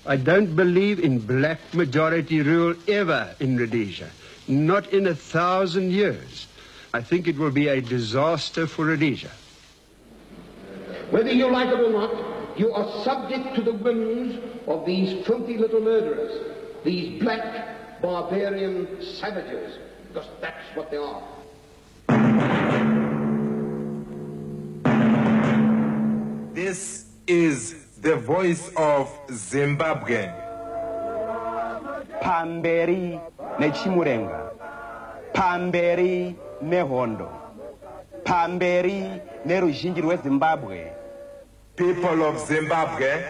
I don't believe in black majority rule ever in Rhodesia, not in 1,000 years. I think it will be a disaster for Rhodesia. Whether you like it or not, you are subject to the whims of these filthy little murderers, these black barbarian savages, because that's what they are. This is the voice of Zimbabwe. Pamberi nechimurenga, pamberi nehondo, pamberi neruzhinji rweZimbabwe. People of Zimbabwe,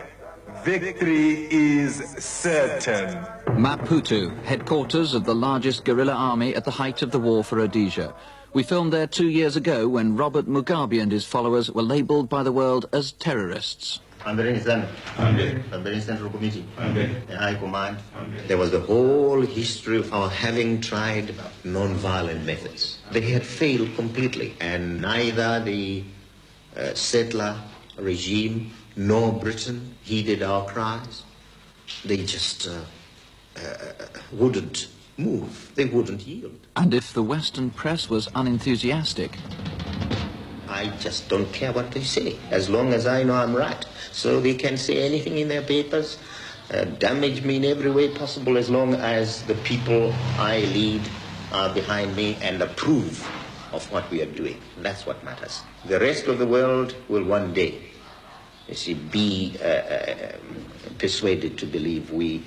victory is certain. Maputo, headquarters of the largest guerrilla army at the height of the war for Rhodesia. We filmed there 2 years ago when Robert Mugabe and his followers were labelled by the world as terrorists. The Central Committee, the High Command. There was the whole history of our having tried non-violent methods. They had failed completely, and neither the settler regime nor Britain heeded our cries. They just wouldn't move. They wouldn't yield. And if the Western press was unenthusiastic, I just don't care what they say, as long as I know I'm right. So they can say anything in their papers, damage me in every way possible, as long as the people I lead are behind me and approve of what we are doing. That's what matters. The rest of the world will one day, you see, be persuaded to believe we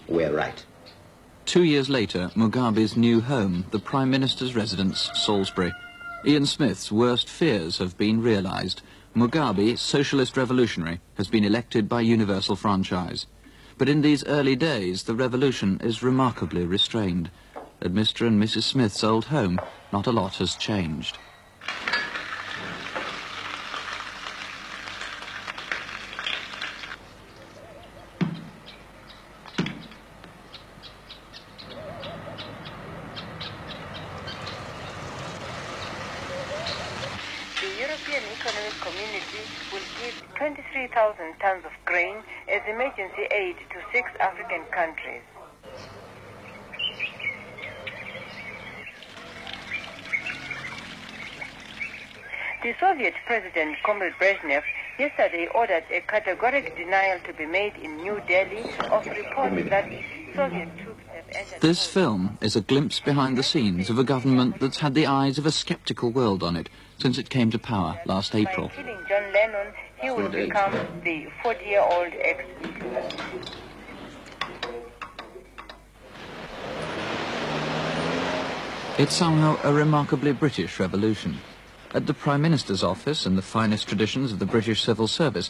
were right. 2 years later, Mugabe's new home, the Prime Minister's residence, Salisbury. Ian Smith's worst fears have been realised. Mugabe, socialist revolutionary, has been elected by universal franchise. But in these early days, the revolution is remarkably restrained. At Mr. and Mrs. Smith's old home, not a lot has changed. The European Economic Community will give 23,000 tons of grain as emergency aid to 6 African countries. The Soviet President, Comrade Brezhnev, yesterday ordered a categoric denial to be made in New Delhi of reports that Soviet troops have entered... This film is a glimpse behind the scenes of a government that's had the eyes of a sceptical world on it since it came to power last April. By killing John Lennon, he will become the 40-year-old ex-leader. It's somehow a remarkably British revolution. At the Prime Minister's office, in the finest traditions of the British civil service,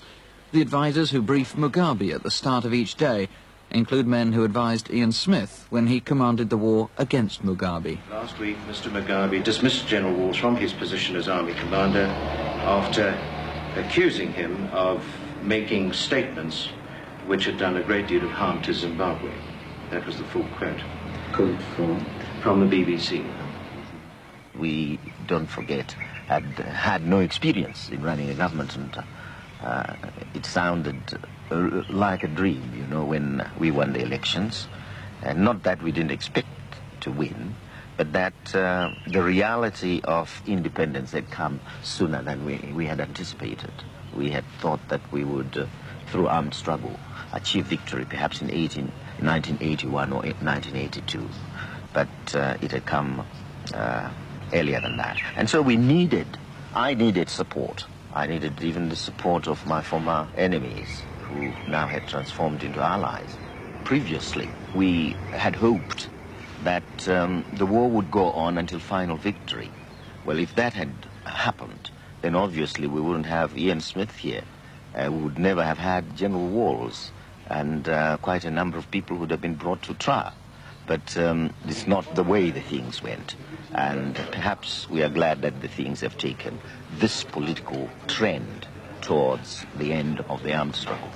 the advisers who brief Mugabe at the start of each day include men who advised Ian Smith when he commanded the war against Mugabe. Last week, Mr. Mugabe dismissed General Walls from his position as army commander after accusing him of making statements which had done a great deal of harm to Zimbabwe. That was the full quote. Quote from the BBC. We, don't forget, had no experience in running a government, and it sounded like a dream, you know, when we won the elections. Not that we didn't expect to win, but that the reality of independence had come sooner than we had anticipated. We had thought that we would, through armed struggle, achieve victory perhaps in 1981 or 1982. But it had come earlier than that. And so I needed support. I needed even the support of my former enemies, who now had transformed into allies. Previously, we had hoped that the war would go on until final victory. Well, if that had happened, then obviously we wouldn't have Ian Smith here. We would never have had General Walls, and quite a number of people would have been brought to trial. But it's not the way the things went. And perhaps we are glad that the things have taken this political trend towards the end of the armed struggle.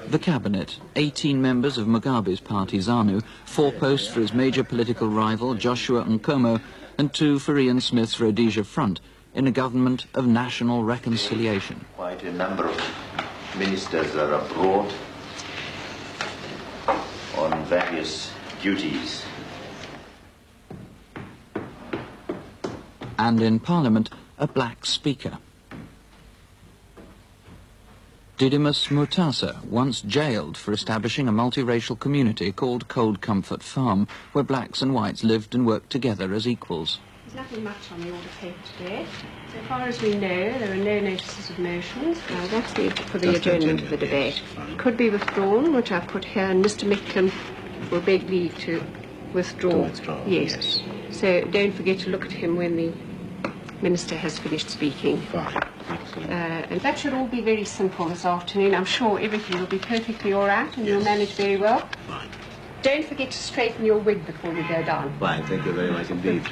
The cabinet, 18 members of Mugabe's party ZANU, 4 posts for his major political rival Joshua Nkomo, and 2 for Ian Smith's Rhodesia Front, in a government of national reconciliation. Quite a number of ministers are abroad on various duties. And in Parliament, a black speaker. Didymus Mutasa, once jailed for establishing a multiracial community called Cold Comfort Farm, where blacks and whites lived and worked together as equals. There's nothing much on the order paper today. So far as we know, there are no notices of motions. Now, that's for the adjournment of the debate. Could be withdrawn, which I've put here, and Mr. Micklem will beg leave to withdraw. Yes. So don't forget to look at him when the Minister has finished speaking. And that should all be very simple this afternoon. I'm sure everything will be perfectly all right and you'll manage very well. Fine. Don't forget to straighten your wig before you go down. Fine, thank you very much indeed.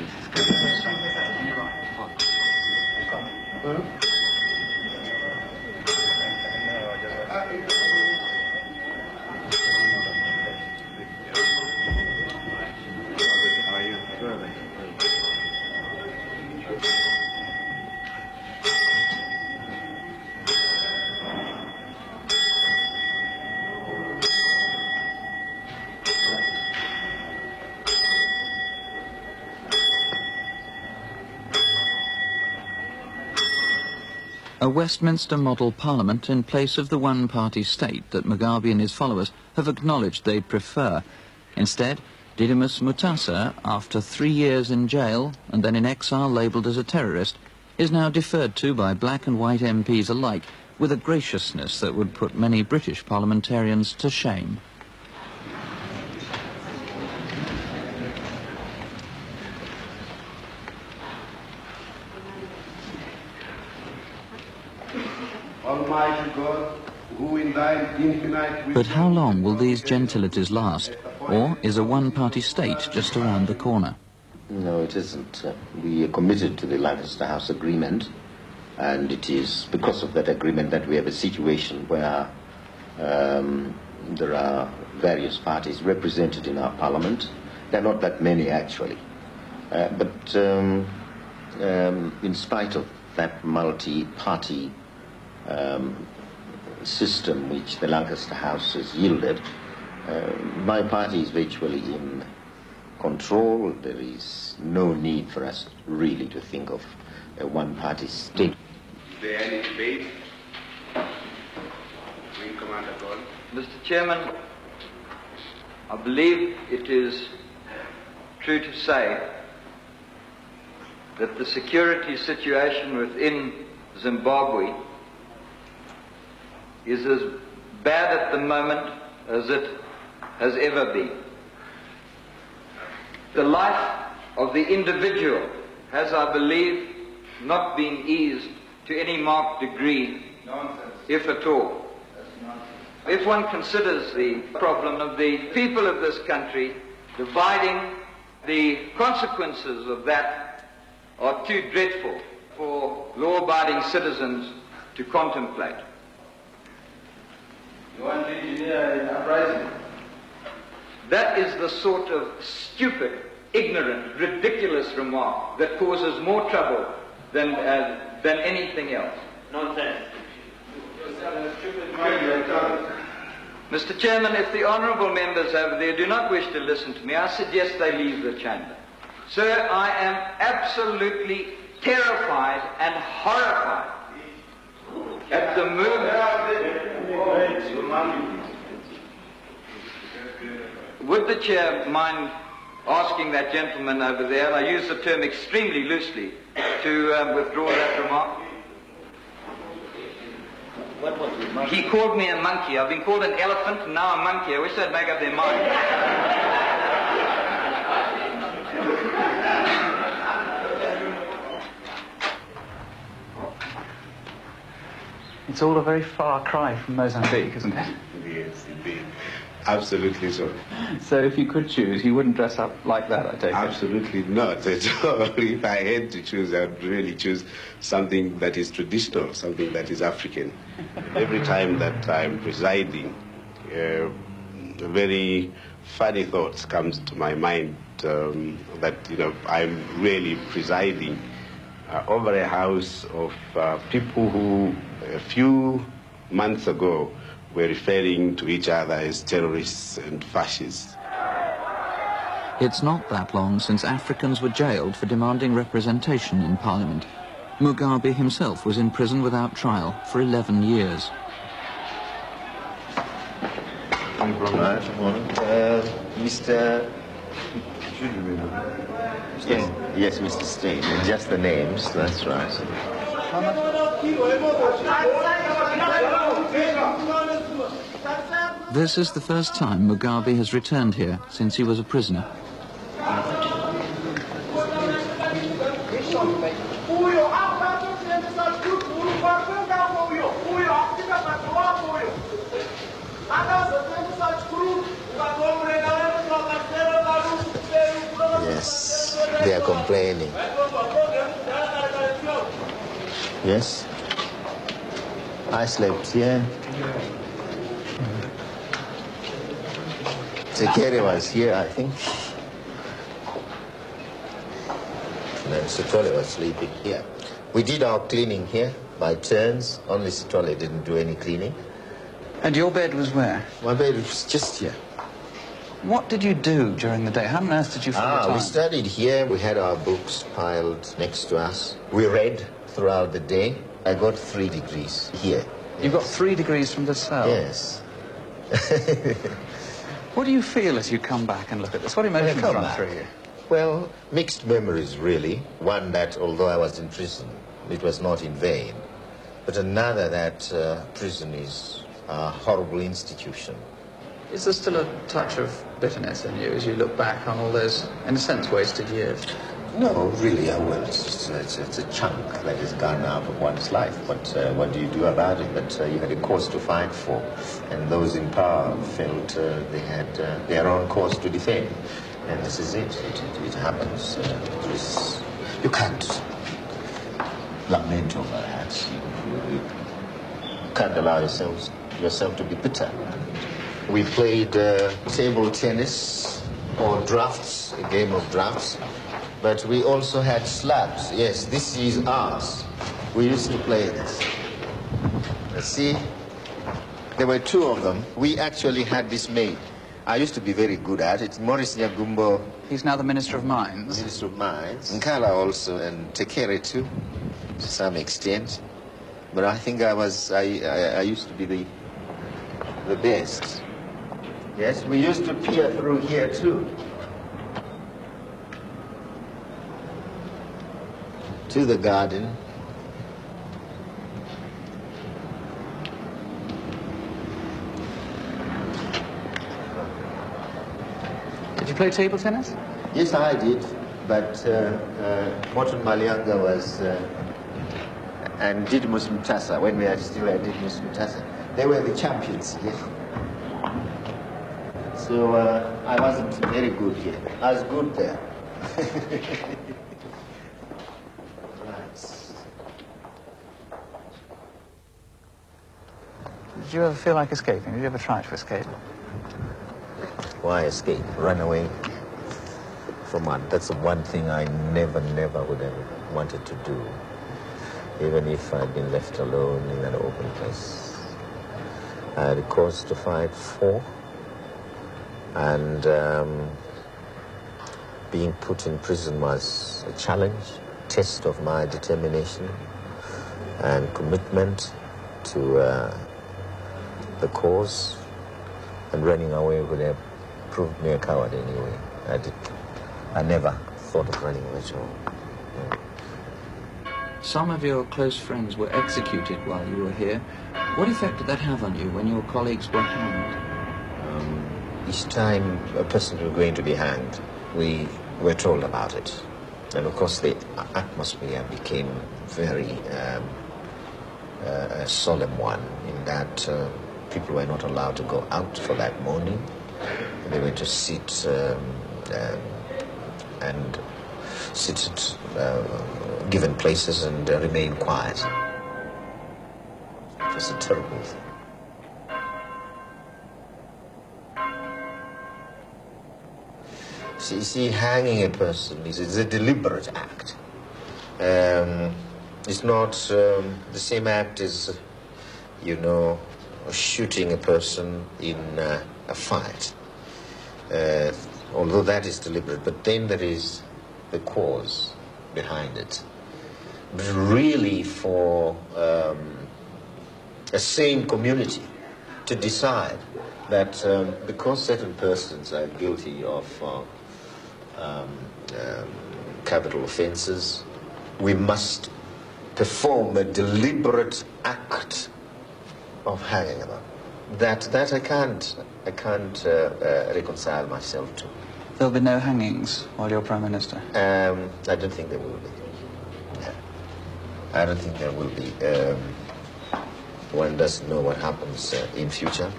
A Westminster model parliament in place of the one-party state that Mugabe and his followers have acknowledged they prefer. Instead, Didymus Mutasa, after 3 years in jail and then in exile labelled as a terrorist, is now deferred to by black and white MPs alike with a graciousness that would put many British parliamentarians to shame. Almighty God, who in thine infinite... But how long will these gentilities last? Or is a one-party state just around the corner? No, it isn't. We are committed to the Lancaster House Agreement, and it is because of that agreement that we have a situation where there are various parties represented in our parliament. There are not that many, actually. But in spite of that multi-party system which the Lancaster House has yielded, my party is virtually in control. There is no need for us really to think of a one-party state. Is there any debate? Wing Commander Gordon. Mr. Chairman, I believe it is true to say that the security situation within Zimbabwe is as bad at the moment as it has ever been. The life of the individual has, I believe, not been eased to any marked degree, if at all. If one considers the problem of the people of this country dividing, the consequences of that are too dreadful for law-abiding citizens to contemplate. That is the sort of stupid, ignorant, ridiculous remark that causes more trouble than anything else. Nonsense. Mr. Chairman, if the honourable members over there do not wish to listen to me, I suggest they leave the chamber. Sir, I am absolutely terrified and horrified at the movement. Would the chair mind asking that gentleman over there, and I use the term extremely loosely, to withdraw that remark? What was the He called me a monkey. I've been called an elephant and now a monkey. I wish they'd make up their mind. It's all a very far cry from Mozambique, isn't it? Yes, indeed. Absolutely so. So if you could choose, you wouldn't dress up like that, I take it? Absolutely not at all. If I had to choose, I would really choose something that is traditional, something that is African. Every time that I'm presiding, very funny thoughts come to my mind that, I'm really presiding over a house of people who, a few months ago were referring to each other as terrorists and fascists. It's not that long since Africans were jailed for demanding representation in Parliament. Mugabe himself was in prison without trial for 11 years. Mr. Yes, Mr. Stain. Just the names, that's right. This is the first time Mugabe has returned here since he was a prisoner. Yes, they are complaining. Yes, I slept here. Sekere was here, I think. And then Sitole was sleeping here. We did our cleaning here by turns. Only Sitole didn't do any cleaning. And your bed was where? My bed was just here. What did you do during the day? How on earth did you fill the time? We studied here. We had our books piled next to us. We read throughout the day. I got 3 degrees here. You got 3 degrees from the cell? Yes. What do you feel as you come back and look at this? What emotions run through you? Well, mixed memories, really. One that, although I was in prison, it was not in vain. But another that prison is a horrible institution. Is there still a touch of bitterness in you as you look back on all those, in a sense, wasted years? No, really, well, it's a chunk that is gone out of one's life. But what do you do about it? But you had a cause to fight for, and those in power felt they had their own cause to defend. And this is it. It happens. You can't lament over that. You can't allow yourself to be bitter. We played table tennis or drafts, a game of drafts. But we also had slabs. Yes, this is ours. We used to play this. See, there were 2 of them. We actually had this made. I used to be very good at it. Maurice Nyagumbo. He's now the Minister of Mines. Minister of Mines. Nkala also, and Tekere too, to some extent. But I think I used to be the best. Yes, we used to peer through here too. To the garden. Did you play table tennis? Yes, I did. But Morton Malianga was, and Didymus Mutasa, when we had still had Didymus Mutasa, they were the champions here. So I wasn't very good here. I was good there. Did you ever feel like escaping? Did you ever try to escape? Why escape? Run away from one. That's the one thing I never would have wanted to do. Even if I'd been left alone in an open place. I had a cause to fight for. And being put in prison was a challenge, test of my determination and commitment to the cause, and running away would have proved me a coward anyway. I never thought of running away at all. Yeah. Some of your close friends were executed while you were here. What effect did that have on you when your colleagues were hanged? Each time a person was going to be hanged, we were told about it. And of course the atmosphere became very a solemn one, in that people were not allowed to go out for that morning. They were to sit and sit at given places and remain quiet. It was a terrible thing. So you see, hanging a person is a deliberate act. It's not the same act as you know, shooting a person in a fight. Although that is deliberate, but then there is the cause behind it. But really for a sane community to decide that because certain persons are guilty of capital offenses, we must perform a deliberate act of hanging them. That I can't reconcile myself to. There'll be no hangings while you're Prime Minister? I don't think there will be. Yeah. I don't think there will be. One doesn't know what happens in future,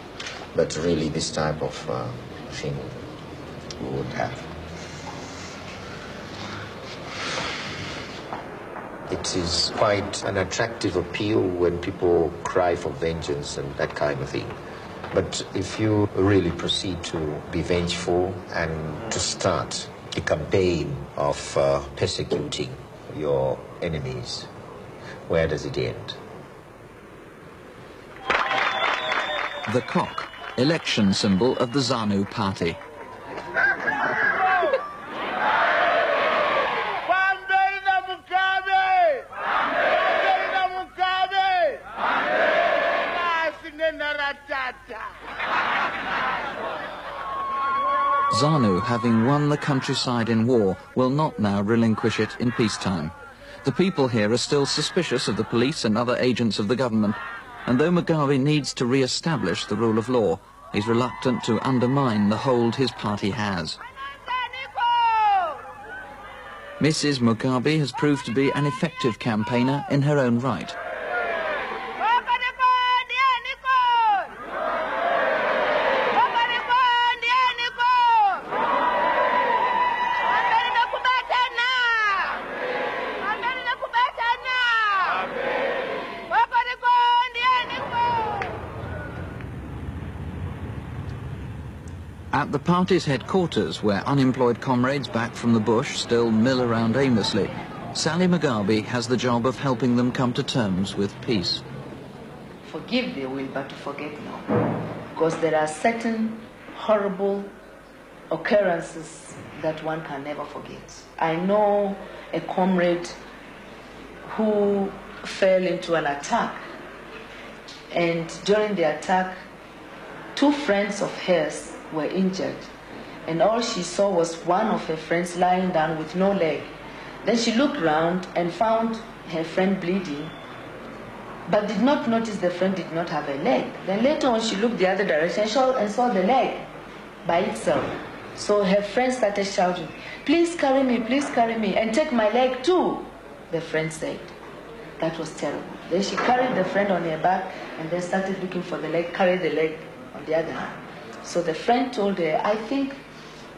but really this type of thing we would have. It is quite an attractive appeal when people cry for vengeance and that kind of thing. But if you really proceed to be vengeful and to start a campaign of persecuting your enemies, where does it end? The cock, election symbol of the ZANU party. ZANU, having won the countryside in war, will not now relinquish it in peacetime. The people here are still suspicious of the police and other agents of the government, and though Mugabe needs to re-establish the rule of law, he's reluctant to undermine the hold his party has. Mrs. Mugabe has proved to be an effective campaigner in her own right. At the party's headquarters, where unemployed comrades back from the bush still mill around aimlessly, Sally Mugabe has the job of helping them come to terms with peace. Forgive they will, but to forget no. Because there are certain horrible occurrences that one can never forget. I know a comrade who fell into an attack, and during the attack, 2 friends of hers were injured, and all she saw was one of her friends lying down with no leg. Then she looked round and found her friend bleeding, but did not notice the friend did not have a leg. Then later on she looked the other direction and saw the leg by itself. So her friend started shouting, please carry me, and take my leg too," the friend said. That was terrible. Then she carried the friend on her back and then started looking for the leg, carried the leg on the other hand. So the friend told her, I think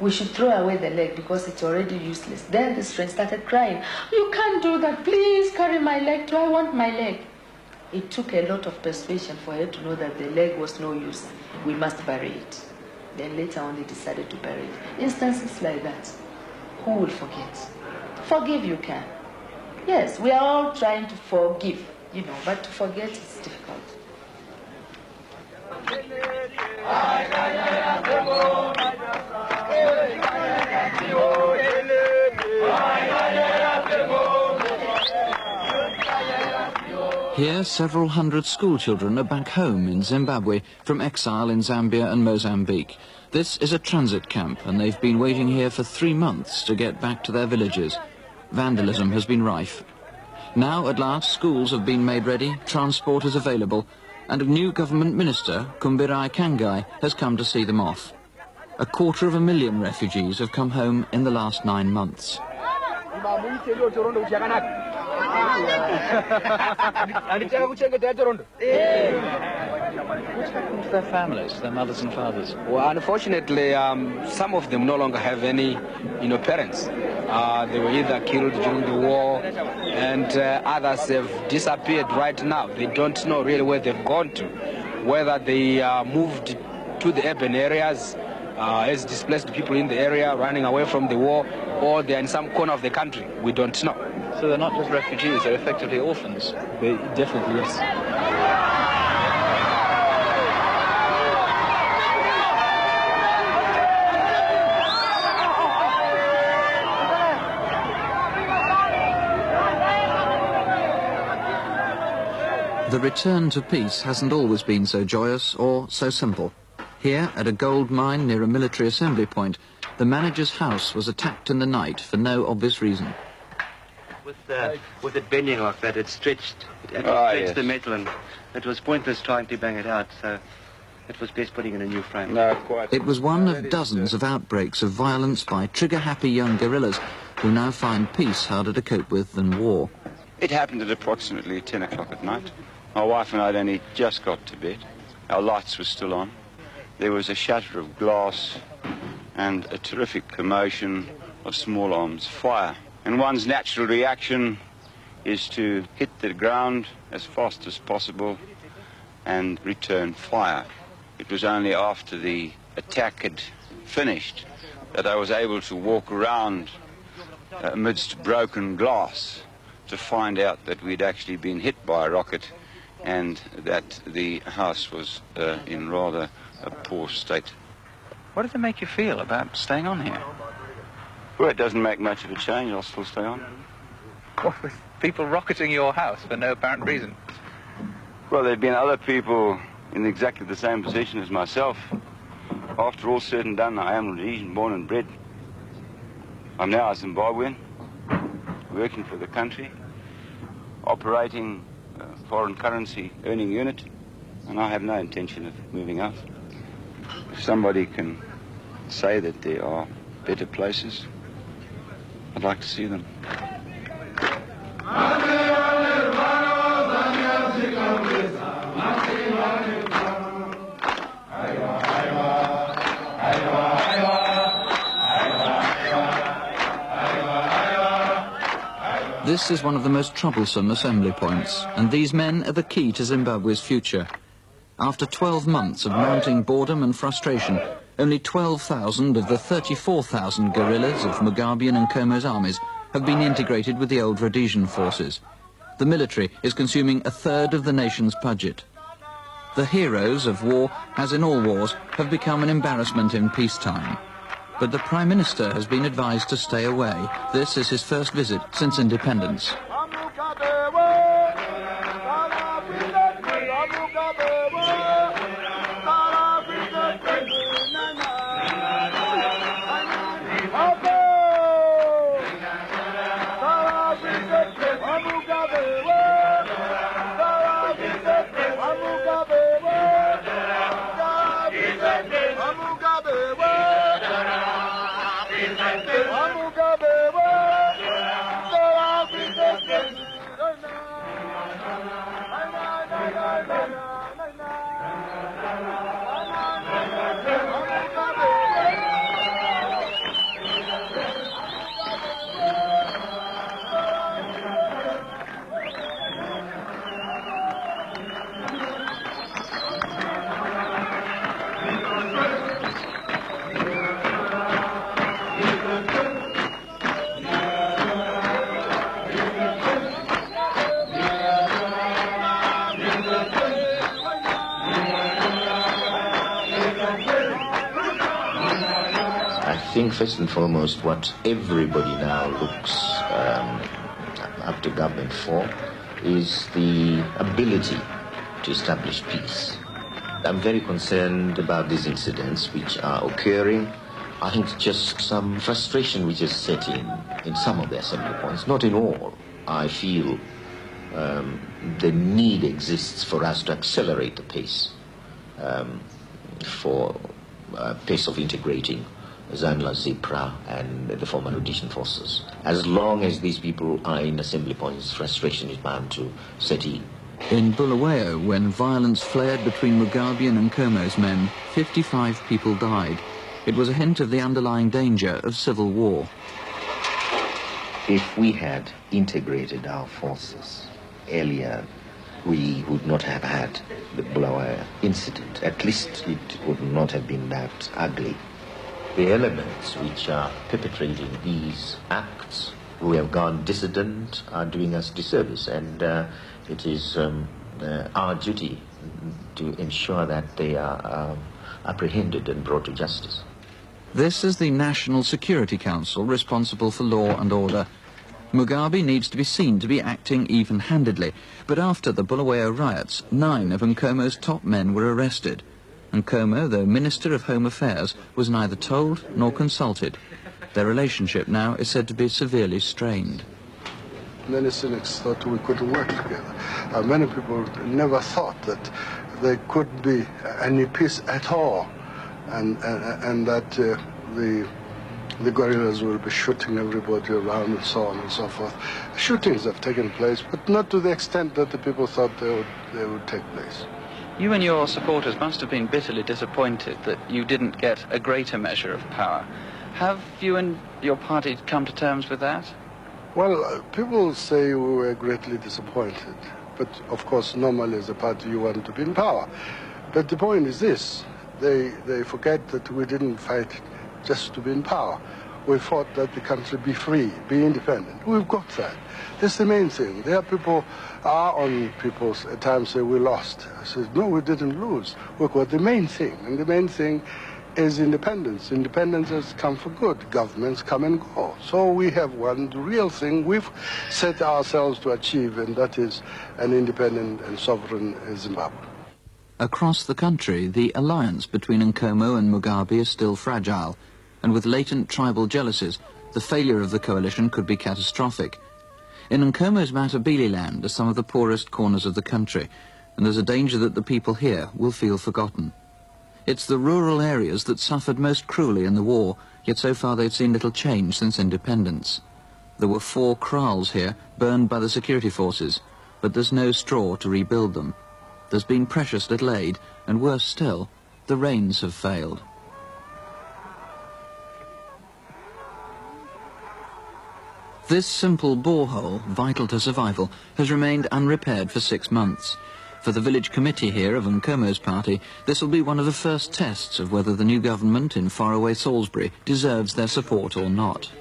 we should throw away the leg because it's already useless. Then this friend started crying, you can't do that, please carry my leg too, I want my leg. It took a lot of persuasion for her to know that the leg was no use. We must bury it. Then later on they decided to bury it. Instances like that, who will forget? Forgive you can. Yes, we are all trying to forgive, but to forget is difficult. Here, several hundred schoolchildren are back home in Zimbabwe from exile in Zambia and Mozambique. This is a transit camp, and they've been waiting here for 3 months to get back to their villages. Vandalism has been rife. Now, at last, schools have been made ready, transport is available, and a new government minister, Samukange, has come to see them off. 250,000 refugees have come home in the last 9 months. What's happened to their families, their mothers and fathers? Well, unfortunately, some of them no longer have any, parents. They were either killed during the war, and others have disappeared right now. They don't know really where they've gone to, whether they moved to the urban areas as displaced people in the area running away from the war, or they're in some corner of the country. We don't know. So they're not just refugees, they're effectively orphans. They definitely, yes. The return to peace hasn't always been so joyous or so simple. Here, at a gold mine near a military assembly point, the manager's house was attacked in the night for no obvious reason. With it bending like that, it stretched Yes. the metal, and it was pointless trying to bang it out, so it was best putting in a new frame. No, quite. It was one of dozens of outbreaks of violence by trigger-happy young guerrillas who now find peace harder to cope with than war. It happened at approximately 10 o'clock at night. My wife and I had only just got to bed. Our lights were still on. There was a shatter of glass and a terrific commotion of small arms fire. And one's natural reaction is to hit the ground as fast as possible and return fire. It was only after the attack had finished that I was able to walk around amidst broken glass to find out that we'd actually been hit by a rocket and that the house was in rather a poor state. What does it make you feel about staying on here? Well, it doesn't make much of a change. I'll still stay on. What, with people rocketing your house for no apparent reason? Well, there have been other people in exactly the same position as myself. After all said and done, I am Rhodesian, born and bred. I'm now a Zimbabwean, working for the country, operating a foreign currency earning unit, and I have no intention of moving out. If somebody can say that there are better places, I'd like to see them. This is one of the most troublesome assembly points, and these men are the key to Zimbabwe's future. After 12 months of mounting boredom and frustration, only 12,000 of the 34,000 guerrillas of Mugabean and Nkomo's armies have been integrated with the old Rhodesian forces. The military is consuming a third of the nation's budget. The heroes of war, as in all wars, have become an embarrassment in peacetime. But the Prime Minister has been advised to stay away. This is his first visit since independence. I think first and foremost what everybody now looks up to government for is the ability to establish peace. I'm very concerned about these incidents which are occurring. I think it's just some frustration which is set in some of the assembly points, not in all. I feel the need exists for us to accelerate the pace for pace of integrating Zanla, Zipra, and the former Rhodesian forces. As long as these people are in assembly points, frustration is bound to set in. In Bulawayo, when violence flared between Mugabean and Nkomo's men, 55 people died. It was a hint of the underlying danger of civil war. If we had integrated our forces earlier, we would not have had the Bulawayo incident. At least it would not have been that ugly. The elements which are perpetrating these acts, who have gone dissident, are doing us disservice, and it is our duty to ensure that they are apprehended and brought to justice. This is the National Security Council responsible for law and order. Mugabe needs to be seen to be acting even-handedly, but after the Bulawayo riots, 9 of Nkomo's top men were arrested. Nkomo, though Minister of Home Affairs, was neither told nor consulted. Their relationship now is said to be severely strained. Many cynics thought we couldn't work together. Many people never thought that there could be any peace at all, and that the guerrillas will be shooting everybody around and so on and so forth. Shootings have taken place, but not to the extent that the people thought they would take place. You and your supporters must have been bitterly disappointed that you didn't get a greater measure of power. Have you and your party come to terms with that? Well, people say we were greatly disappointed, but of course normally as a party you want to be in power. But the point is this, they forget that we didn't fight just to be in power. We fought that the country be free, be independent. We've got that. That's the main thing. There are people, people at times say we lost. I said, no, we didn't lose. We got the main thing, and the main thing is independence. Independence has come for good. Governments come and go. So we have one real thing we've set ourselves to achieve, and that is an independent and sovereign Zimbabwe. Across the country, the alliance between Nkomo and Mugabe is still fragile, and with latent tribal jealousies, the failure of the coalition could be catastrophic. In Nkomo's Matabele land are some of the poorest corners of the country, and there's a danger that the people here will feel forgotten. It's the rural areas that suffered most cruelly in the war, yet so far they've seen little change since independence. There were 4 kraals here, burned by the security forces, but there's no straw to rebuild them. There's been precious little aid, and worse still, the rains have failed. This simple borehole, vital to survival, has remained unrepaired for 6 months. For the village committee here of Nkomo's party, this will be one of the first tests of whether the new government in faraway Salisbury deserves their support or not.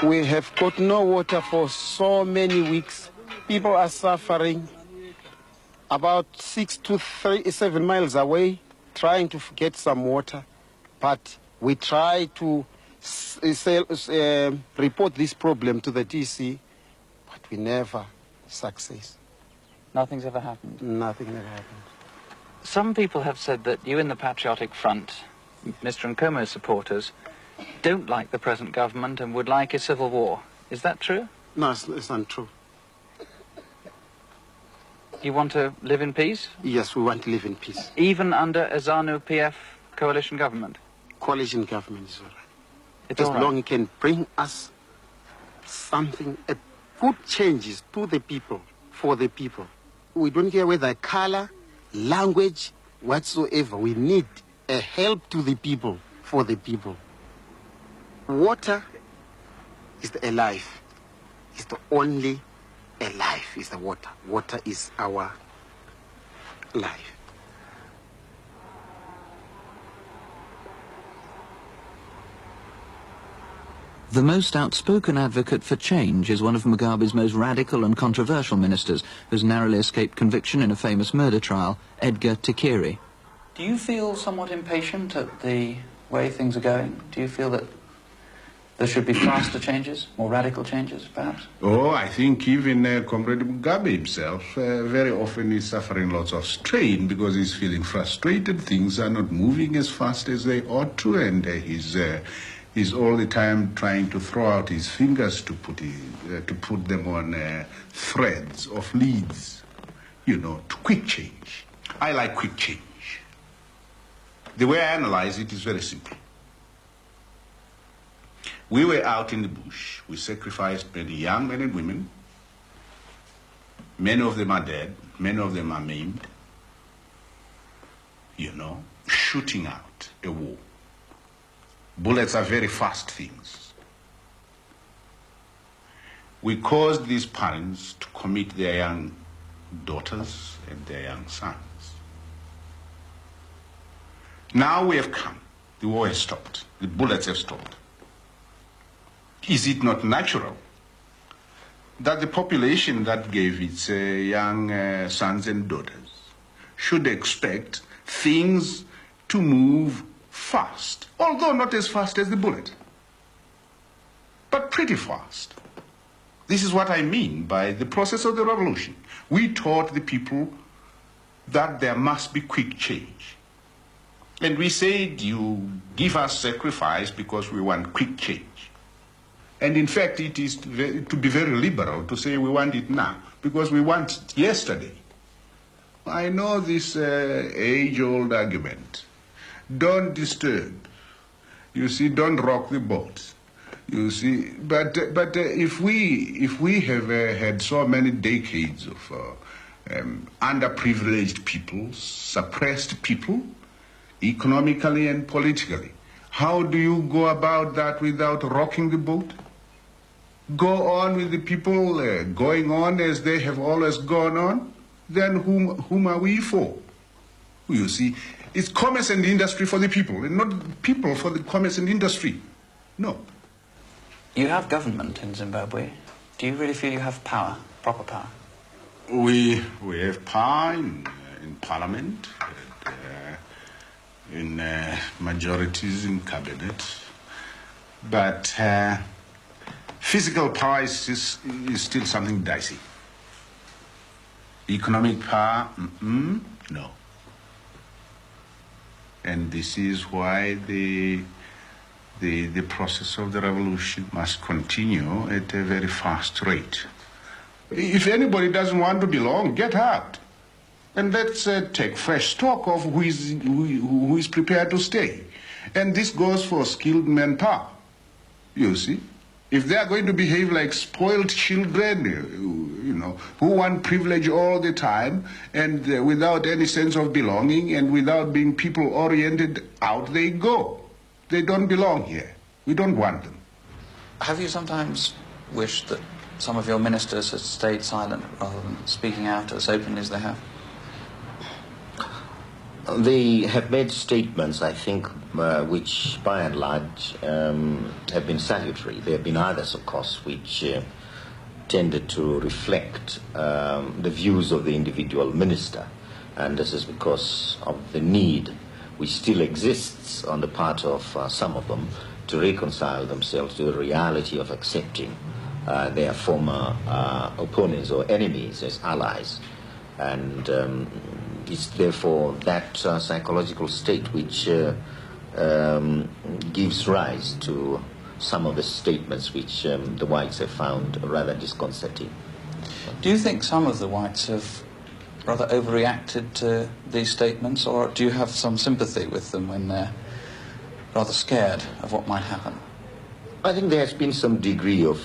We have got no water for so many weeks. People are suffering about 6 to 7 miles away, trying to get some water. But we try to report this problem to the DC, but we never succeed. Nothing's ever happened? Nothing ever happened. Some people have said that you in the Patriotic Front, Mr. Nkomo's supporters, don't like the present government and would like a civil war. Is that true? No, it's not true. You want to live in peace? Yes, we want to live in peace. Even under a ZANU-PF coalition government? Coalition government is all right. It's as all right. long as it can bring us something, good changes to the people, for the people. We don't care whether color, language, whatsoever. We need a help to the people, for the people. Water is a life. It's the only life is the water. Water is our life. The most outspoken advocate for change is one of Mugabe's most radical and controversial ministers, who's narrowly escaped conviction in a famous murder trial, Edgar Tikiri. Do you feel somewhat impatient at the way things are going? Do you feel that there should be faster changes, more radical changes, perhaps? Oh, I think even Comrade Mugabe himself very often is suffering lots of strain because he's feeling frustrated. Things are not moving as fast as they ought to, and he's all the time trying to throw out his fingers to put them on threads of leads, you know, to quick change. I like quick change. The way I analyze it is very simple. We were out in the bush. We sacrificed many young men and women. Many of them are dead. Many of them are maimed. You know, shooting out a war. Bullets are very fast things. We caused these parents to commit their young daughters and their young sons. Now we have come. The war has stopped. The bullets have stopped. Is it not natural that the population that gave its young sons and daughters should expect things to move fast, although not as fast as the bullet, but pretty fast? This is what I mean by the process of the revolution. We taught the people that there must be quick change. And we said, you give us sacrifice because we want quick change. And in fact, it is to be very liberal to say we want it now, because we want it yesterday. I know this age-old argument. Don't disturb. You see, don't rock the boat. You see, but if we have had so many decades of underprivileged people, suppressed people, economically and politically, how do you go about that without rocking the boat? Go on with the people going on as they have always gone on? Then whom are we for? You see, it's commerce and industry for the people, and not people for the commerce and industry. No. You have government in Zimbabwe. Do you really feel you have power, proper power? We have power in parliament, in majorities in cabinet, but physical power is still something dicey. Economic power, no. And this is why the process of the revolution must continue at a very fast rate. If anybody doesn't want to belong, get out. And let's take fresh stock of who is prepared to stay. And this goes for skilled manpower, you see. If they are going to behave like spoiled children, you know, who want privilege all the time and without any sense of belonging and without being people-oriented, out they go. They don't belong here. We don't want them. Have you sometimes wished that some of your ministers had stayed silent rather than speaking out as openly as they have? They have made statements, I think, which by and large have been salutary. There have been others, of course, which tended to reflect the views of the individual minister. And this is because of the need which still exists on the part of some of them to reconcile themselves to the reality of accepting their former opponents or enemies as allies. And it's therefore that psychological state which gives rise to some of the statements which the whites have found rather disconcerting. Do you think some of the whites have rather overreacted to these statements, or do you have some sympathy with them when they're rather scared of what might happen? I think there has been some degree of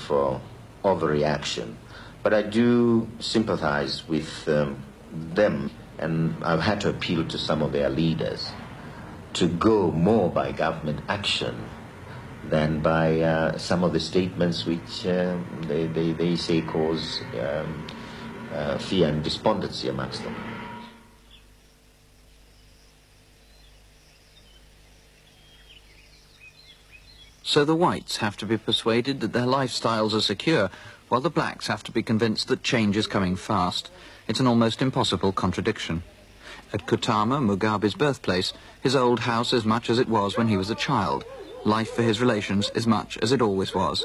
overreaction, but I do sympathize with them, and I've had to appeal to some of their leaders to go more by government action than by some of the statements which they say cause fear and despondency amongst them. So the whites have to be persuaded that their lifestyles are secure, while the blacks have to be convinced that change is coming fast. It's an almost impossible contradiction. At Kutama, Mugabe's birthplace, his old house as much as it was when he was a child. Life for his relations as much as it always was.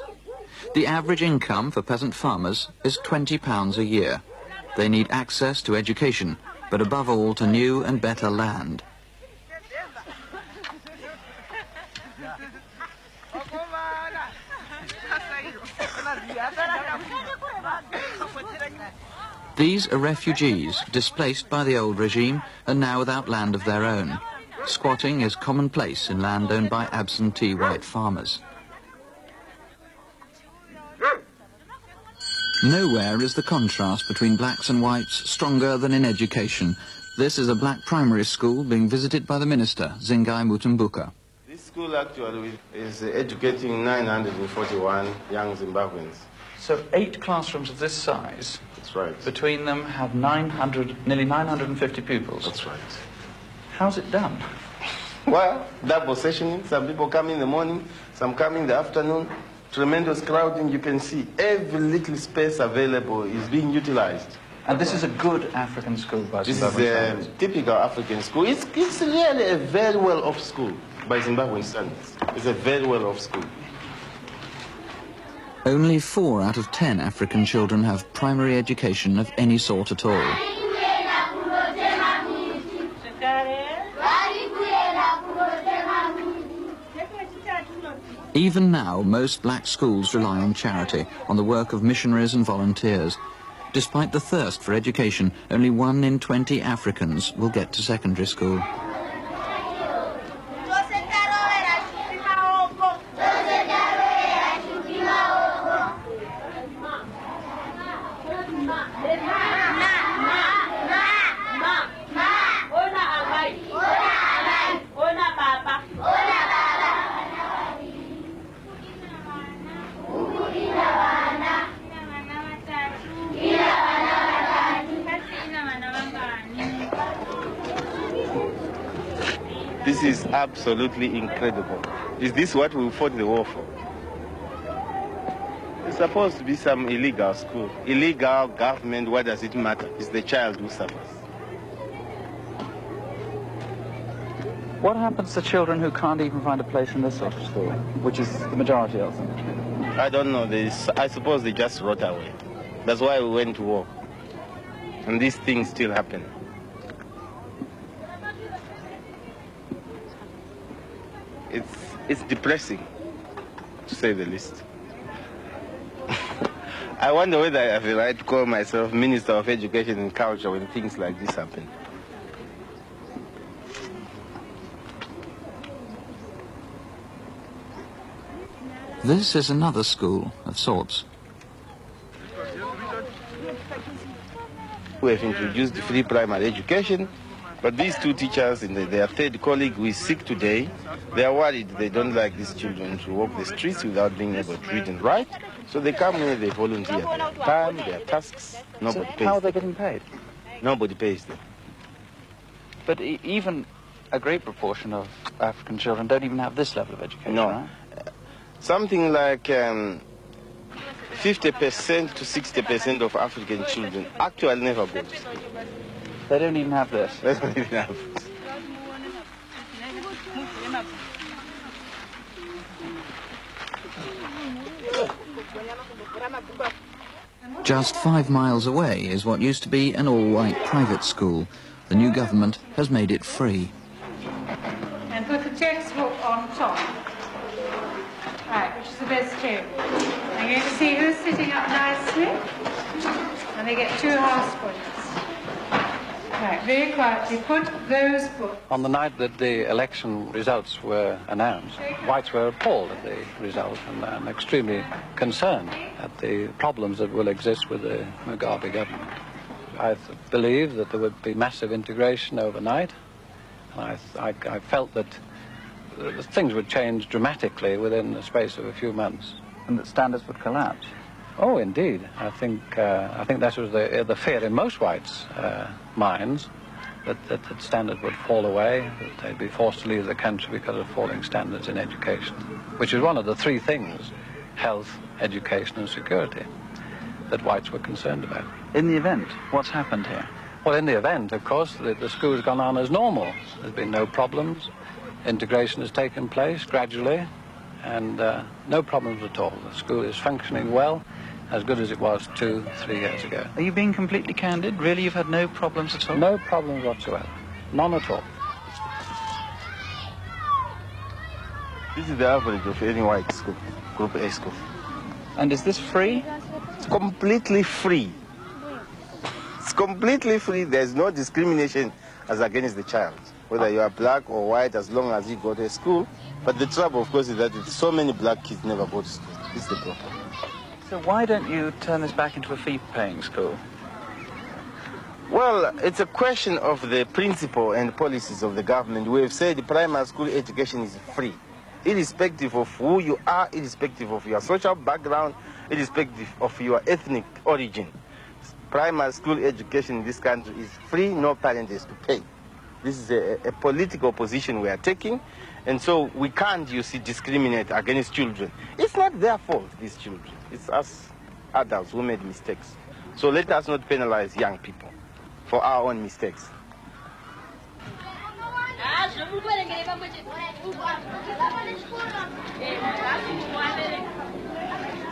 The average income for peasant farmers is £20 a year. They need access to education, but above all to new and better land. These are refugees, displaced by the old regime and now without land of their own. Squatting is commonplace in land owned by absentee white farmers. Nowhere is the contrast between blacks and whites stronger than in education. This is a black primary school being visited by the minister, Zingai Mutambuka. This school actually is educating 941 young Zimbabweans. So 8 classrooms of this size. That's right. Between them have nearly 950 pupils. That's right. How's it done? Well, double sessioning. Some people come in the morning, some come in the afternoon. Tremendous crowding. You can see every little space available is being utilized. And this is a good African school by This Zimbabwean is a typical African school. It's really a very well-off school by Zimbabwean standards. It's a very well-off school. Only 4 out of 10 African children have primary education of any sort at all. Even now, most black schools rely on charity, on the work of missionaries and volunteers. Despite the thirst for education, only 1 in 20 Africans will get to secondary school. This is absolutely incredible. Is this what we fought the war for? It's supposed to be some illegal school. Illegal government, what does it matter? It's the child who suffers. What happens to children who can't even find a place in this sort of school, which is the majority of them? I don't know. I suppose they just rot away. That's why we went to war. And these things still happen. It's depressing, to say the least. I wonder whether I have the right to call myself Minister of Education and Culture when things like this happen. This is another school of sorts. We have introduced free primary education, but these 2 teachers and their 3rd colleague who is sick today, they are worried they don't like these children to walk the streets without being able to read and write. So they come here, they volunteer their time, their tasks. Nobody pays how are they getting paid? Nobody pays them. But even a great proportion of African children don't even have this level of education, No. right? Something like 50% to 60% of African children actually never go to school. They don't even have this? They don't even have this. Just 5 miles away is what used to be an all-white private school. The new government has made it free. And put the textbook on top. Right, which is the best table. I'm going to see who's sitting up nicely. And they get 2 houseboys. Right, very quietly put those books. On the night that the election results were announced, whites were appalled at the result and extremely concerned at the problems that will exist with the Mugabe government. I believed that there would be massive integration overnight, and I felt that things would change dramatically within the space of a few months. And that standards would collapse? Oh, indeed. I think that was the fear in most whites' minds, that standards would fall away, that they'd be forced to leave the country because of falling standards in education, which is one of the 3 things, health, education and security, that whites were concerned about. In the event, what's happened here? Well, in the event, of course, the school's gone on as normal. There's been no problems. Integration has taken place gradually, and no problems at all. The school is functioning well, as good as it was 2-3 years ago. Are you being completely candid? Really, you've had no problems at all? No problems whatsoever. None at all. This is the average of any white school, Group A school. And is this free? It's completely free. It's completely free. There's no discrimination as against the child, whether you are black or white, as long as you go to school. But the trouble, of course, is that so many black kids never go to school. This is the problem. So why don't you turn this back into a fee-paying school? Well, it's a question of the principle and policies of the government. We have said primary school education is free, irrespective of who you are, irrespective of your social background, irrespective of your ethnic origin. Primary school education in this country is free, no parent is to pay. This is a political position we are taking, and so we can't, you see, discriminate against children. It's not their fault, these children. It's us adults who made mistakes. So let us not penalize young people for our own mistakes.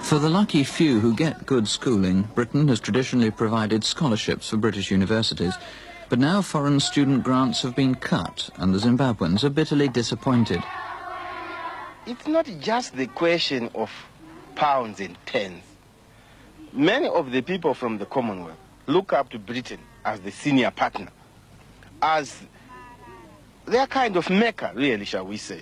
For the lucky few who get good schooling, Britain has traditionally provided scholarships for British universities, but now foreign student grants have been cut and the Zimbabweans are bitterly disappointed. It's not just the question of pounds and pence. Many of the people from the Commonwealth look up to Britain as the senior partner, as their kind of mecca, really, shall we say.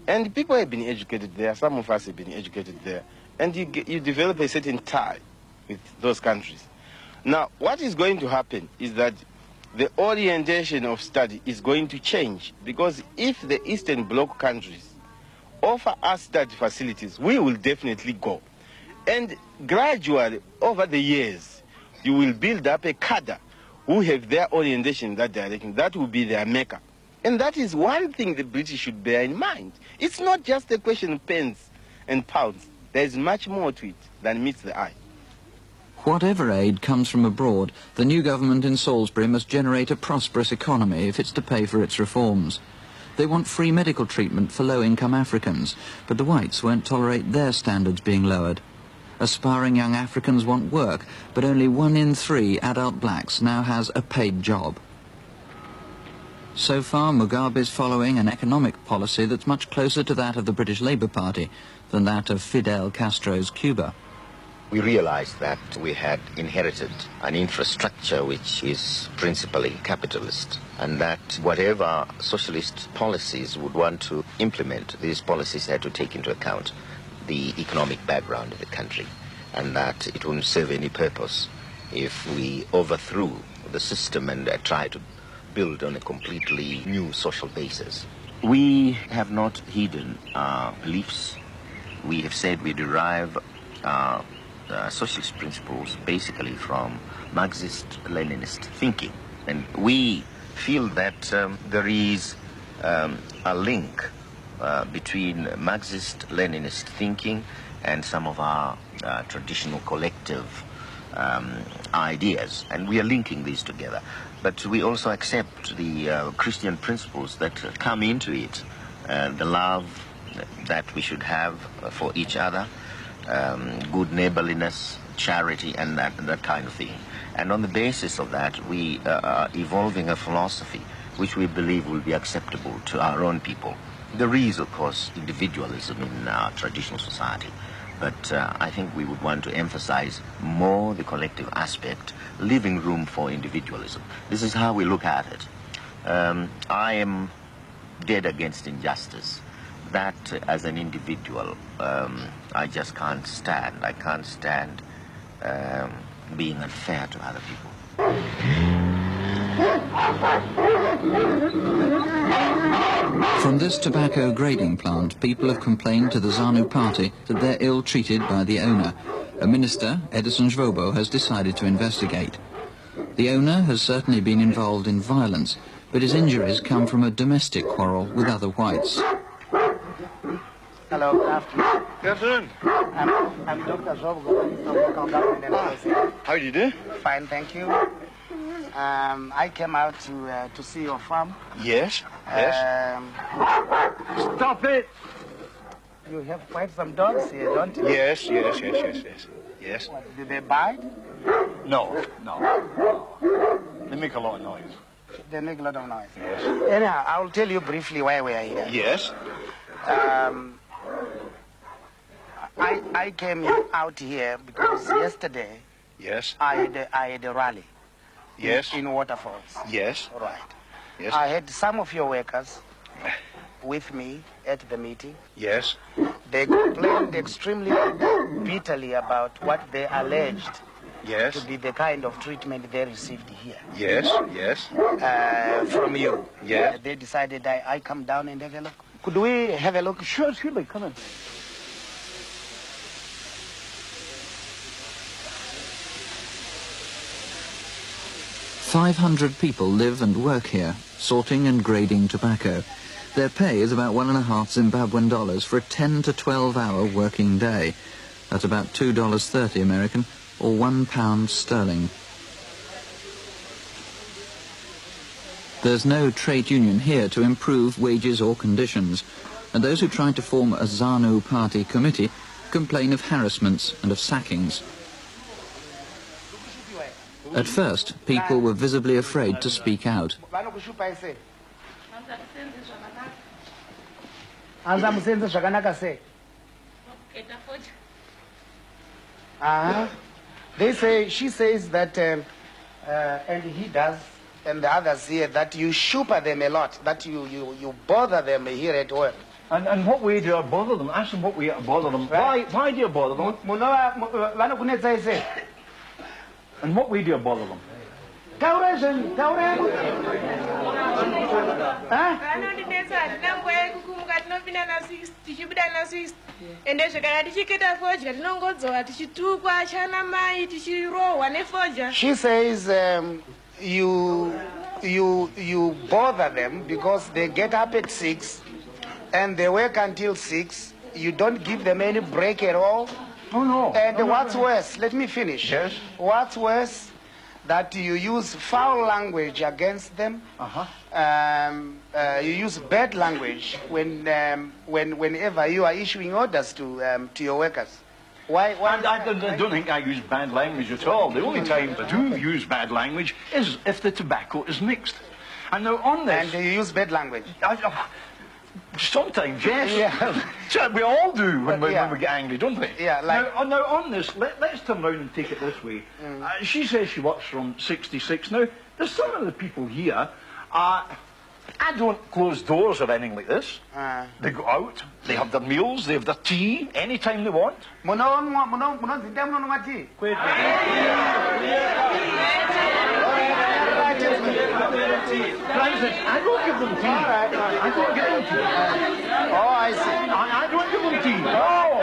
And people have been educated there, some of us have been educated there, and you develop a certain tie with those countries. Now, what is going to happen is that the orientation of study is going to change, because if the Eastern Bloc countries offer us study facilities, we will definitely go. And gradually, over the years, you will build up a cadre who have their orientation in that direction. That will be their mecca. And that is one thing the British should bear in mind. It's not just a question of pence and pounds. There's much more to it than meets the eye. Whatever aid comes from abroad, the new government in Salisbury must generate a prosperous economy if it's to pay for its reforms. They want free medical treatment for low-income Africans, but the whites won't tolerate their standards being lowered. Aspiring young Africans want work, but only 1 in 3 adult blacks now has a paid job. So far, Mugabe is following an economic policy that's much closer to that of the British Labour Party than that of Fidel Castro's Cuba. We realized that we had inherited an infrastructure which is principally capitalist, and that whatever socialist policies would want to implement, these policies had to take into account the economic background of the country, and that it wouldn't serve any purpose if we overthrew the system and tried to build on a completely new social basis. We have not hidden our beliefs. We have said we derive socialist principles basically from Marxist-Leninist thinking. And we feel that there is a link between Marxist-Leninist thinking and some of our traditional collective ideas. And we are linking these together. But we also accept the Christian principles that come into it, the love that we should have for each other, good neighborliness, charity, and that kind of thing. And on the basis of that, we are evolving a philosophy which we believe will be acceptable to our own people. There is, of course, individualism in our traditional society, but I think we would want to emphasize more the collective aspect, leaving room for individualism. This is how we look at it. I am dead against injustice. That, as an individual, I just can't stand. I can't stand being unfair to other people. From this tobacco grading plant, people have complained to the ZANU party that they're ill-treated by the owner. A minister, Edison Zvobo, has decided to investigate. The owner has certainly been involved in violence, but his injuries come from a domestic quarrel with other whites. Hello, good afternoon. Good afternoon. I'm Dr. Zvobo from local government and association. How do you do? Fine, thank you. I came out to see your farm. Yes, yes. Stop it! You have quite some dogs here, don't you? Yes, yes, yes, yes, yes. Yes. What, did they bite? No, no, no. They make a lot of noise. They make a lot of noise. Yes. Anyhow, I'll tell you briefly why we are here. Yes. I came out here because yesterday. Yes. I had a rally. Yes. In Waterfalls. Yes. All right. Yes. I had some of your workers with me at the meeting. Yes. They complained extremely bitterly about what they alleged to be the kind of treatment they received here. Yes, yes. From you. Yes. They decided I come down and have a look. Could we have a look? Sure, surely. Come on. 500 people live and work here, sorting and grading tobacco. Their pay is about $1.5 Zimbabwean dollars for a 10 to 12-hour working day. That's about $2.30 American, or £1 sterling. There's no trade union here to improve wages or conditions, and those who tried to form a ZANU party committee complain of harassments and of sackings. At first, people were visibly afraid to speak out. She says that, and he does, and the others here, that you shupa them a lot, that you bother them here at work. And what way do you bother them? Ask them what way to bother them. Right. Why do you bother them? And what way do you bother them? She says you bother them because they get up at 6 and they work until 6. You don't give them any break at all. Oh no. And what's worse, let me finish. Yes. What's worse, that you use foul language against them. You use bad language whenever you are issuing orders to your workers. Why I don't think I use bad language at all. The only time I do use bad language is if the tobacco is mixed. And now on this... And you use bad language? Sometimes, yes. Yeah. So we all do when we get angry, don't we? Yeah. Like... Now on this, let's turn around and take it this way. She says she works from 6 to 6. Now, there's some of the people here... I don't close doors or anything like this. They go out, they have their meals, they have their tea, anytime they want. President, I don't give them tea. I don't give them tea. Oh, I see. I don't give them tea. No.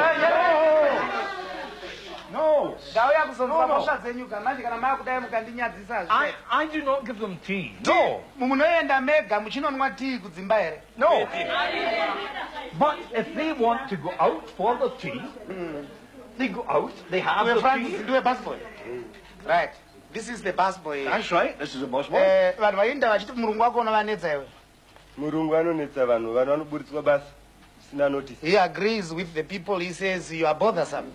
I do not give them tea. No. No. But if they want to go out for the tea, they go out, they have the tea. Do a busboy. Right. This is the busboy. That's right. This is a busboy. He agrees with the people. He says you are bothersome.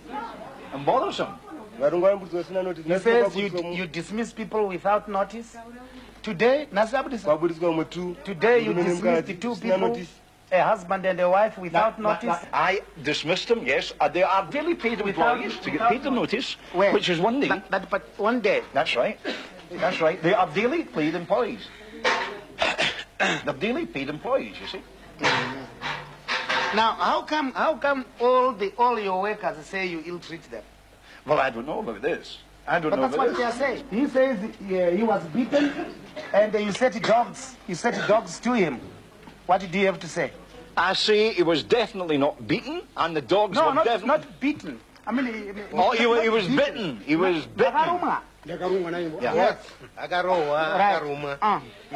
I'm bothersome. He says you dismiss people without notice. Today you dismissed the 2 people, a husband and a wife, without notice. I dismissed them, yes. They are daily paid employees to get paid the notice, which is 1 day. But 1 day. That's right. That's right. They are daily paid employees. They're daily paid employees, you see. Now, how come all your workers say you ill-treat them? Well, I don't know about this. I don't know about this. But that's what they are saying. He says he was beaten, and you set dogs to him. What did you have to say? I say he was definitely not beaten, and the dogs were definitely... not beaten. I mean... he was bitten. He was bitten. Yeah.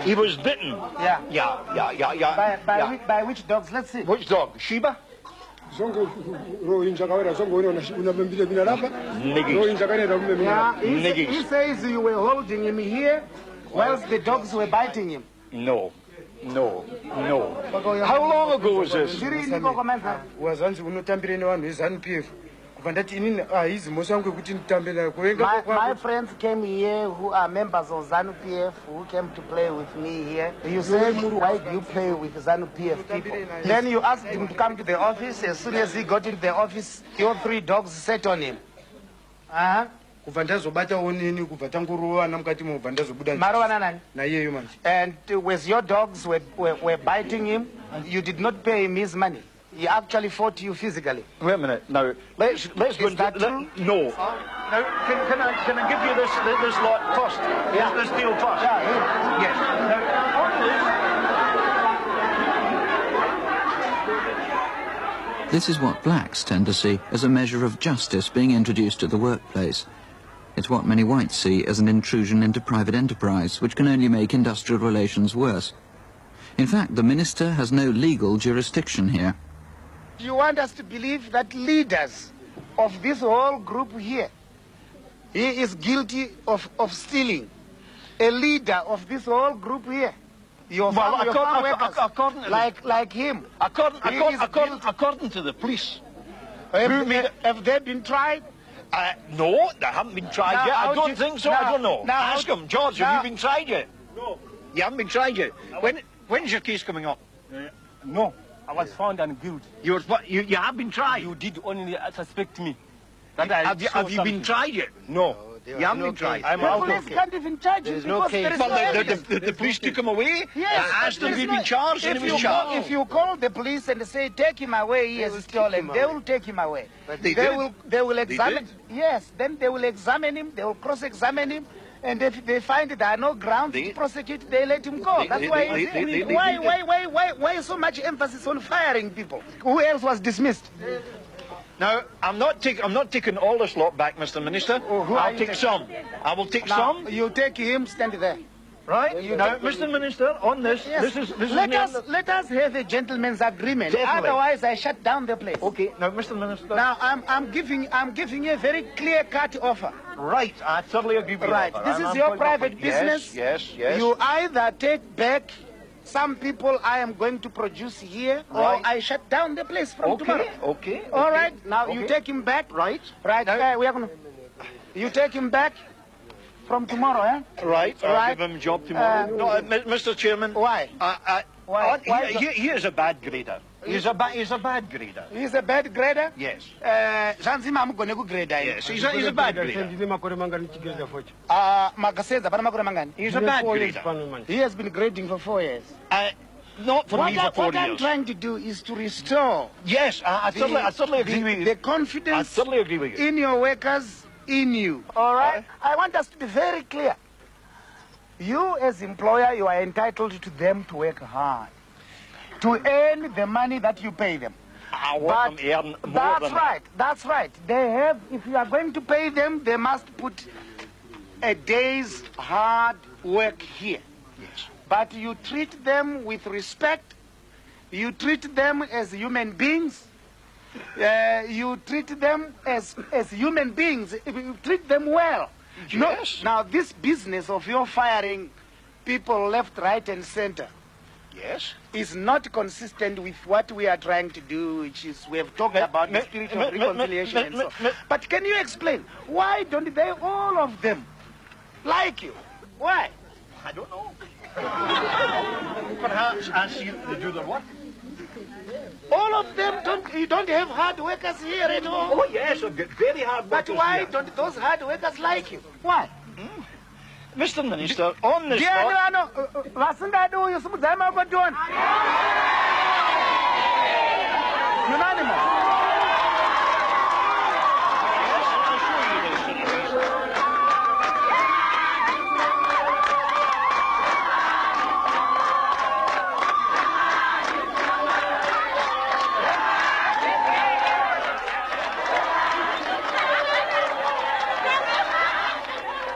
He was bitten. Yeah. By which dogs? Let's see. Which dog? Sheba? He says you were holding him here whilst the dogs were biting him. No. How long ago was this? My friends came here who are members of ZANU-PF who came to play with me here. You said, why do you play with ZANU-PF people? Then you asked him to come to the office. As soon as he got into the office, your 3 dogs sat on him. And with your dogs were biting him, you did not pay him his money. He actually fought you physically. Wait a minute. Now, let's go into that. No. Now, can I give you this lot first? Yeah. This deal first? Yeah. Yes. Now, on this is what blacks tend to see as a measure of justice being introduced at the workplace. It's what many whites see as an intrusion into private enterprise, which can only make industrial relations worse. In fact, the minister has no legal jurisdiction here. You want us to believe that leaders of this whole group here, he is guilty of stealing. A leader of this whole group here, your farm workers, like him. According to the police, Have they been tried? No, they haven't been tried Now, yet. I how don't did- think so. now- I don't know. now, Ask how- them. George, now- have you been tried yet? No. You haven't been tried yet? When's your case coming up? No, I was found unguilty. You have been tried? You did only suspect me. Have you been tried yet? No. You haven't been tried? I'm The out police of can't even charge you because there is no evidence. The police took him away? Yes. Asked him if there's he'd no- been charged and if he was you charged. If you call the police and say, take him away, he has stolen, they will take him away. But they They did. will examine. did? Yes, then they will examine him, they will cross-examine him, and if they find there are no grounds to prosecute, they let him go. That's why. Why so much emphasis on firing people? Who else was dismissed? Now, I'm not taking all this lot back, Mr. Minister. I'll take some. I will take some. You take him, stand there. Right? Now, Mr. Minister, on this, Yes. Let us have a gentleman's agreement. Definitely. Otherwise, I shut down the place. Okay. Now, Mr. Minister. Now, I'm giving you a very clear-cut offer. Right. I thoroughly agree with you. Right. This is your private business. Yes. You either take back some people I am going to produce here, or Right. I shut down the place from tomorrow. Okay. All right. Now you take him back. Right. Right. We are gonna. You take him back from tomorrow, eh? Right. I'll Right. give him a job tomorrow. No, Mr. Chairman. Why? Why? Why He is a bad grader. He's a bad grader. He's a bad grader. Yes. Zvanzima amugone kugrade. Yes. He's a bad grader. Magasenza pana makore mangani. He's a bad grader. He has been grading for 4 years. Not for me for 4 What I'm years. trying to do is to restore. Yes, I totally agree with you. The confidence I totally agree with you. in your workers, in you. All right? I want us to be very clear. You as employer, you are entitled to them to work hard, to earn the money that you pay them. I want them to earn more That's than right. That's right. They have, if you are going to pay them, they must put a day's hard work here. Yes. But you treat them with respect. You treat them as human beings. You treat them as human beings. You treat them well. Yes. Now, this business of your firing people left, right, and center Yes. is not consistent with what we are trying to do, which is we have talked about the spirit of reconciliation and so on. But can you explain, why don't they, all of them, like you? Why? I don't know. Perhaps ask you to do the what? All of them you don't have hard workers here anymore. Oh yes, I've got very hard But workers why here. don't those hard workers like you? Why? Mr. Minister, on this spot... Unanimous.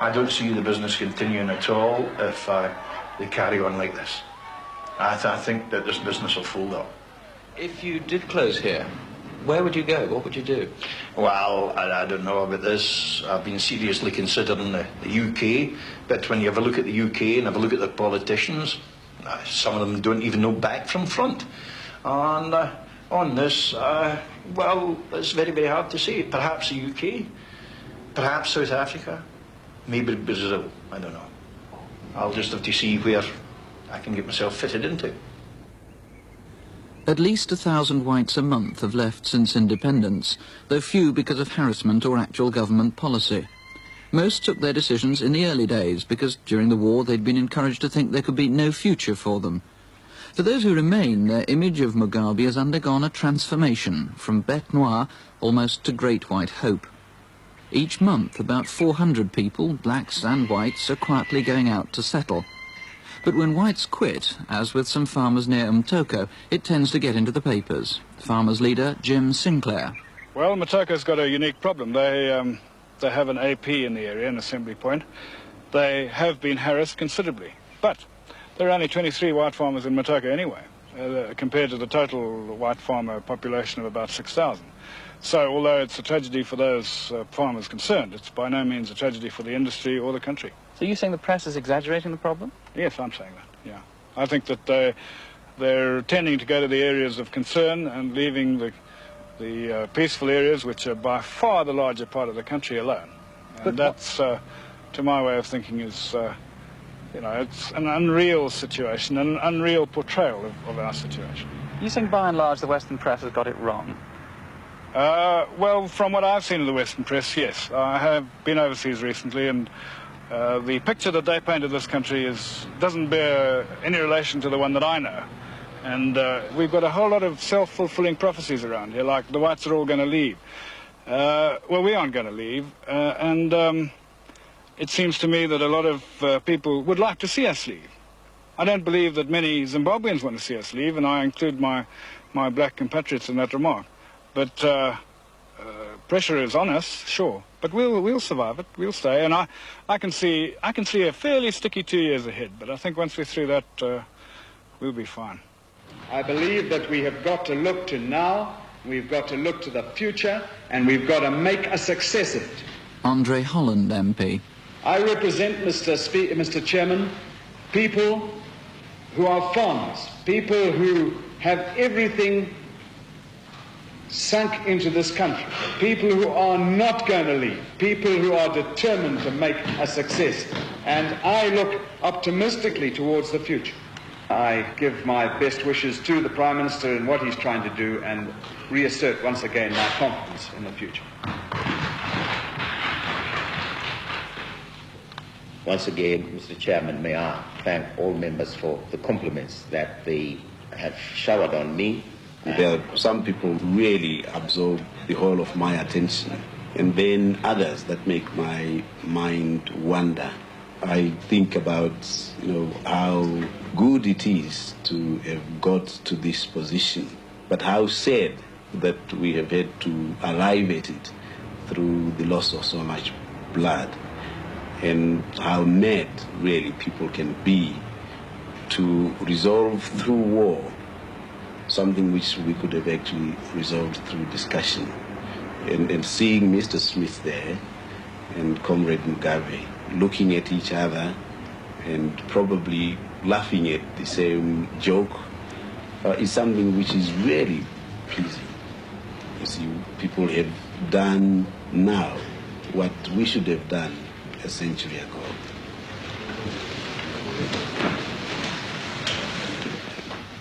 I don't see the business continuing at all if they carry on like this. I think that this business will fold up. If you did close here, where would you go? What would you do? Well, I don't know about this. I've been seriously considering the UK, but when you have a look at the UK and have a look at the politicians, some of them don't even know back from front. And on this, well, it's very, very hard to say. Perhaps the UK, perhaps South Africa, maybe Brazil, I don't know. I'll just have to see where I can get myself fitted into. At least 1,000 whites a month have left since independence, though few because of harassment or actual government policy. Most took their decisions in the early days because during the war they'd been encouraged to think there could be no future for them. For those who remain, their image of Mugabe has undergone a transformation from bête noire almost to great white hope. Each month about 400 people, blacks and whites, are quietly going out to settle. But when whites quit, as with some farmers near Mtoko, it tends to get into the papers. Farmers leader Jim Sinclair. Well, Motoko's got a unique problem. They have an AP in the area, an assembly point. They have been harassed considerably. But there are only 23 white farmers in Motoko anyway, compared to the total white farmer population of about 6,000. So although it's a tragedy for those farmers concerned, it's by no means a tragedy for the industry or the country. So you're saying the press is exaggerating the problem? Yes, I'm saying that, yeah. I think that they're tending to go to the areas of concern and leaving the peaceful areas, which are by far the larger part of the country alone. And that's, to my way of thinking, is, you know, it's an unreal situation, an unreal portrayal of our situation. You think, by and large, the Western press has got it wrong? Well, from what I've seen of the Western press, yes. I have been overseas recently, and the picture that they paint of this country doesn't bear any relation to the one that I know. And we've got a whole lot of self-fulfilling prophecies around here, like the whites are all going to leave. Well, we aren't going to leave, and it seems to me that a lot of people would like to see us leave. I don't believe that many Zimbabweans want to see us leave, and I include my black compatriots in that remark. But pressure is on us, sure. But we'll survive it. We'll stay, and I can see a fairly sticky 2 years ahead. But I think once we're through that, we'll be fine. I believe that we have got to look to now, we've got to look to the future, and we've got to make a success of it. Andre Holland, MP. I represent, Mr. Chairman, people who are farmers, people who have everything sunk into this country, people who are not going to leave, people who are determined to make a success. And I look optimistically towards the future. I give my best wishes to the Prime Minister in what he's trying to do and reassert once again my confidence in the future. Once again, Mr. Chairman, may I thank all members for the compliments that they have showered on me. There are some people who really absorb the whole of my attention, and then others that make my mind wander. I think about, how good it is to have got to this position, but how sad that we have had to arrive at it through the loss of so much blood, and how mad really people can be to resolve through war something which we could have actually resolved through discussion. And seeing Mr. Smith there and Comrade Mugabe looking at each other and probably laughing at the same joke is something which is really pleasing. You see, people have done now what we should have done a century ago.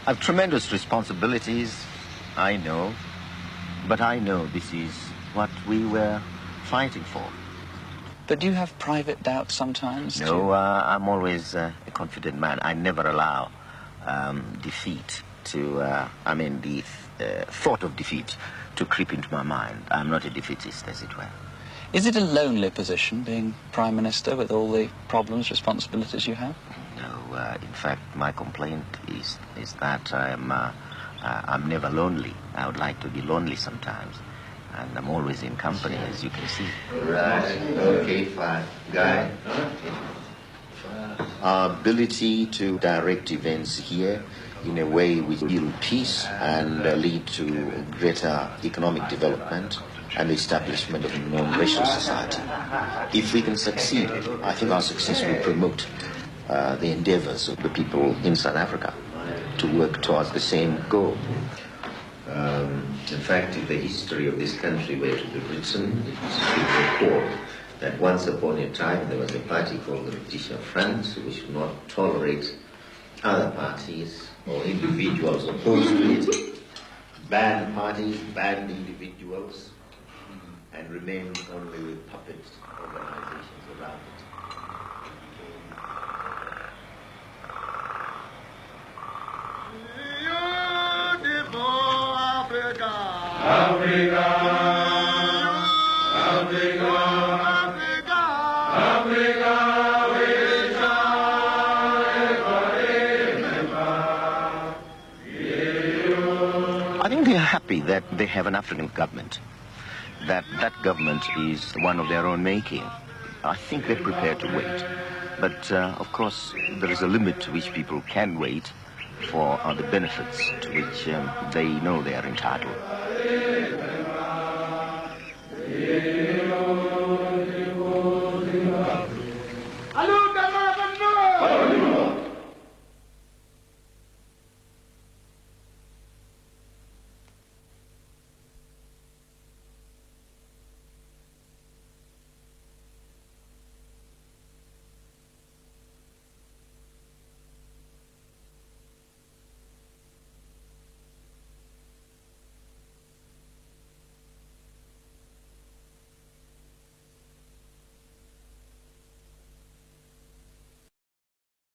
I have tremendous responsibilities, I know, but I know this is what we were fighting for. But do you have private doubts sometimes? No, I'm always a confident man. I never allow defeat to, the thought of defeat to creep into my mind. I'm not a defeatist, as it were. Is it a lonely position, being Prime Minister, with all the problems, responsibilities you have? No, in fact, my complaint is that I'm never lonely. I would like to be lonely sometimes. And I'm always in company, as you can see. Right, okay, fine. Guy? Our ability to direct events here in a way which will build peace and lead to greater economic development and the establishment of a non-racial society. If we can succeed, I think our success will promote the endeavors of the people in South Africa to work towards the same goal. In fact, if the history of this country were to be written, it should record that once upon a time there was a party called the British France which would not tolerate other parties or individuals opposed to it, banned parties, banned individuals, and remained only with puppet organizations around it. Africa, Africa, Africa, Africa, we shall ever remember you. I think they are happy that they have an African government, that government is one of their own making. I think they're prepared to wait. But, of course, there is a limit to which people can wait for the benefits to which they know they are entitled.